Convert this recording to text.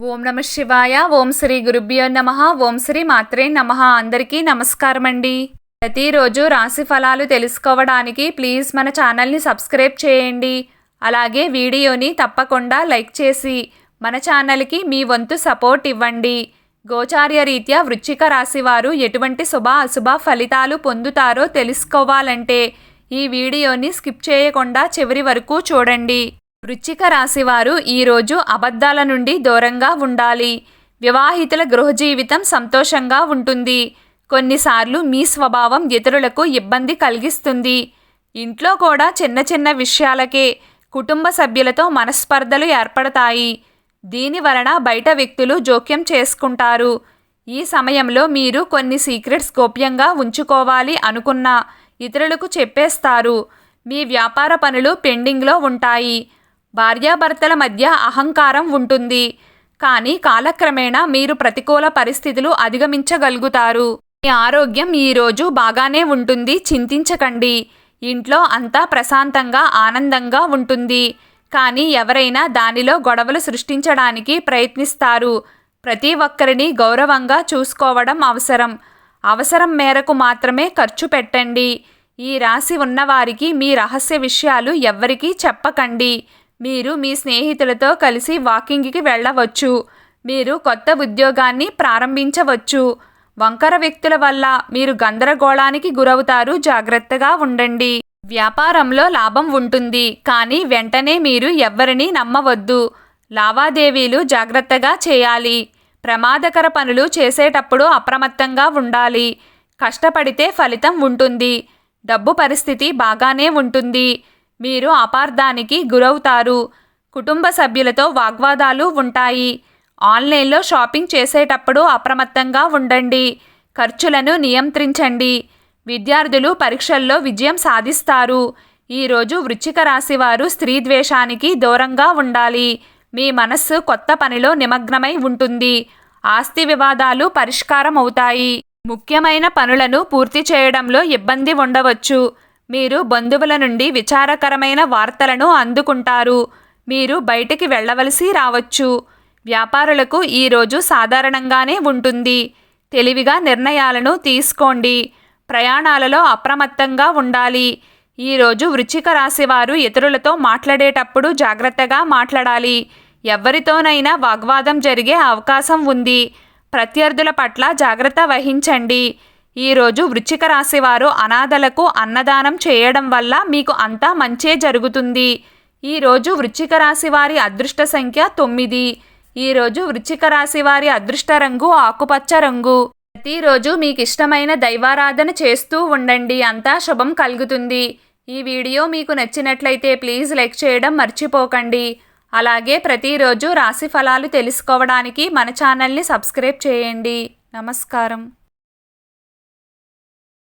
ఓం నమ శివాయ. ఓం శ్రీ గురుభ్యో నమః. ఓం శ్రీ మాత్రే నమః. అందరికీ నమస్కారం అండి. ప్రతిరోజు రాశి ఫలాలు తెలుసుకోవడానికి ప్లీజ్ మన ఛానల్ని సబ్స్క్రైబ్ చేయండి. అలాగే వీడియోని తప్పకుండా లైక్ చేసి మన ఛానల్కి మీ వంతు సపోర్ట్ ఇవ్వండి. గోచార్య రీత్యా వృశ్చిక రాశి వారు ఎటువంటి శుభ అశుభ ఫలితాలు పొందుతారో తెలుసుకోవాలంటే ఈ వీడియోని స్కిప్ చేయకుండా చివరి వరకు చూడండి. వృశ్చిక రాశివారు ఈరోజు అబద్ధాల నుండి దూరంగా ఉండాలి. వివాహితుల గృహ జీవితం సంతోషంగా ఉంటుంది. కొన్నిసార్లు మీ స్వభావం ఇతరులకు ఇబ్బంది కలిగిస్తుంది. ఇంట్లో కూడా చిన్న చిన్న విషయాలకే కుటుంబ సభ్యులతో మనస్పర్ధలు ఏర్పడతాయి. దీని వలన బయట వ్యక్తులు జోక్యం చేసుకుంటారు. ఈ సమయంలో మీరు కొన్ని సీక్రెట్స్ గోప్యంగా ఉంచుకోవాలి అనుకున్నా ఇతరులకు చెప్పేస్తారు. మీ వ్యాపార పనులు పెండింగ్లో ఉంటాయి. భార్యాభర్తల మధ్య అహంకారం ఉంటుంది. కానీ కాలక్రమేణా మీరు ప్రతికూల పరిస్థితులు అధిగమించగలుగుతారు. మీ ఆరోగ్యం ఈరోజు బాగానే ఉంటుంది, చింతించకండి. ఇంట్లో అంతా ప్రశాంతంగా ఆనందంగా ఉంటుంది. కానీ ఎవరైనా దానిలో గొడవలు సృష్టించడానికి ప్రయత్నిస్తారు. ప్రతి ఒక్కరిని గౌరవంగా చూసుకోవడం అవసరం. అవసరం మేరకు మాత్రమే ఖర్చు పెట్టండి. ఈ రాశి ఉన్నవారికి మీ రహస్య విషయాలు ఎవ్వరికీ చెప్పకండి. మీరు మీ స్నేహితులతో కలిసి వాకింగ్కి వెళ్ళవచ్చు. మీరు కొత్త ఉద్యోగాన్ని ప్రారంభించవచ్చు. వంకర వ్యక్తుల వల్ల మీరు గందరగోళానికి గురవుతారు, జాగ్రత్తగా ఉండండి. వ్యాపారంలో లాభం ఉంటుంది, కానీ వెంటనే మీరు ఎవ్వరినీ నమ్మవద్దు. లావాదేవీలు జాగ్రత్తగా చేయాలి. ప్రమాదకర పనులు చేసేటప్పుడు అప్రమత్తంగా ఉండాలి. కష్టపడితే ఫలితం ఉంటుంది. డబ్బు పరిస్థితి బాగానే ఉంటుంది. మీరు అపార్థానికి గురవుతారు. కుటుంబ సభ్యులతో వాగ్వాదాలు ఉంటాయి. ఆన్లైన్లో షాపింగ్ చేసేటప్పుడు అప్రమత్తంగా ఉండండి. ఖర్చులను నియంత్రించండి. విద్యార్థులు పరీక్షల్లో విజయం సాధిస్తారు. ఈరోజు వృశ్చిక రాశివారు స్త్రీ ద్వేషానికి దూరంగా ఉండాలి. మీ మనస్సు కొత్త పనిలో నిమగ్నమై ఉంటుంది. ఆస్తి వివాదాలు పరిష్కారం అవుతాయి. ముఖ్యమైన పనులను పూర్తి చేయడంలో ఇబ్బంది ఉండవచ్చు. మీరు బంధువుల నుండి విచారకరమైన వార్తలను అందుకుంటారు. మీరు బయటికి వెళ్ళవలసి రావచ్చు. వ్యాపారులకు ఈరోజు సాధారణంగానే ఉంటుంది. తెలివిగా నిర్ణయాలను తీసుకోండి. ప్రయాణాలలో అప్రమత్తంగా ఉండాలి. ఈరోజు వృశ్చిక రాశివారు ఇతరులతో మాట్లాడేటప్పుడు జాగ్రత్తగా మాట్లాడాలి. ఎవరితోనైనా వాగ్వాదం జరిగే అవకాశం ఉంది. ప్రత్యర్థుల పట్ల జాగ్రత్త వహించండి. ఈరోజు వృశ్చిక రాశివారు అనాథలకు అన్నదానం చేయడం వల్ల మీకు అంతా మంచే జరుగుతుంది. ఈరోజు వృశ్చిక రాశివారి అదృష్ట సంఖ్య 9. ఈరోజు వృశ్చిక రాశివారి అదృష్ట రంగు ఆకుపచ్చ రంగు. ప్రతిరోజు మీకు ఇష్టమైన దైవారాధన చేస్తూ ఉండండి, అంతా శుభం కలుగుతుంది. ఈ వీడియో మీకు నచ్చినట్లయితే ప్లీజ్ లైక్ చేయడం మర్చిపోకండి. అలాగే ప్రతిరోజు రాశి ఫలాలు తెలుసుకోవడానికి మన ఛానల్ని సబ్స్క్రైబ్ చేయండి. నమస్కారం.